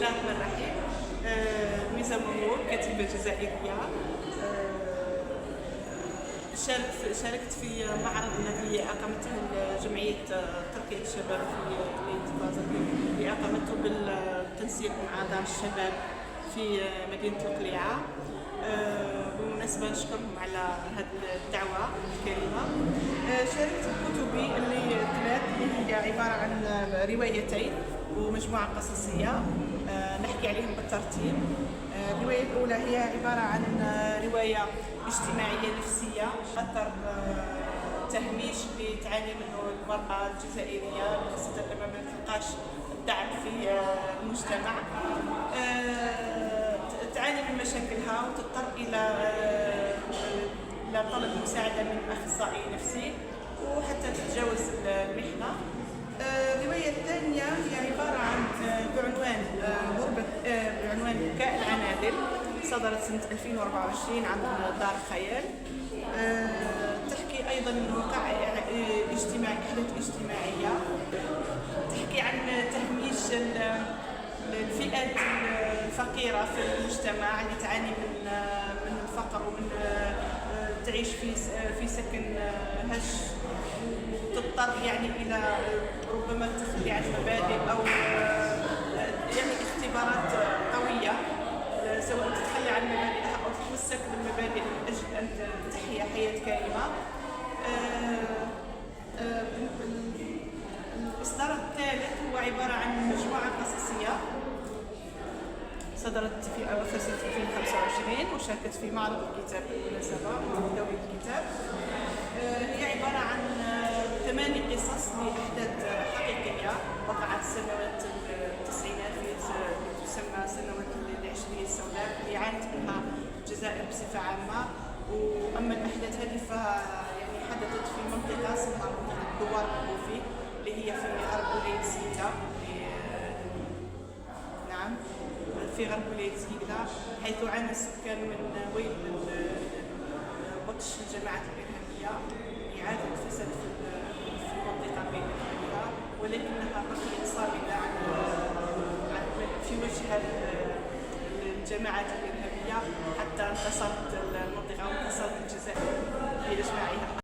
الله الرحمن الرحيم. ميزة مرور كاتبة جزائرية. شاركت في معرض الذي أقامته جمعية تركيا الشباب في مدينة بازل، اللي أقامته بالتنسيق مع دار الشباب في مدينة القليعة. بالمناسبة نشكرهم على هذه الدعوة الكريمة. شاركت بكتبي اللي ثلاث، اللي هي عبارة عن روايتين ومجموعة قصصية نحكي عليهم بالترتيب. الرواية الأولى هي عبارة عن رواية اجتماعية نفسية، أثر تهميش اللي تعاني منه المرأة الجزائرية، خاصة لما ما تلقاش الدعم في المجتمع. تعاني من مشاكلها وتضطر إلى طلب مساعدة من أخصائي نفسي وحتى تتجاوز المحنة. الرواية الثانية هي عبارة عن بعنوان بكاء العنادل، صدرت سنة 2024 عن دار الخيال. تحكي أيضا عن وقائع اجتماعي، أحداث اجتماعية، تحكي عن تهميش الفئات الفقيرة في المجتمع اللي تعاني من الفقر ومن تعيش في سكن هش، وتضطر يعني إلى ربما التخلي عن مبادئ أو يعني اختبارات قوية، سواء تتخلى عن مبادئها أو تتمسك بالمبادئ من أجل أن تحيا حياة كريمة. الإصدار الثالث هو عبارة عن مجموعة قصصية، صدرت في أواخر سنة 2025 وشاركت في معرض الكتاب بالمناسبة، معرض دولي الكتاب. هي عبارة عن 8 قصص لأحداث حقيقية وقعت سنوات التسعينات، تسمى سنوات العشرية السوداء اللي عانت منها الجزائر بصفة عامة. وأما الأحداث هذه يعني حدثت في منطقة اسمها منطقة دوار الكوفي اللي هي في غرب ولاية سيدا، نعم في غرب ولاية سيدا، حيث عانى السكان من بطش الجماعات الإرهابية، إعادة الفساد في المنطقة بين أهلها، ولكنها بقيت صامدة في وجه الجماعات الإرهابية حتى انتصرت المنطقة وانتصرت الجزائر بإجماعها.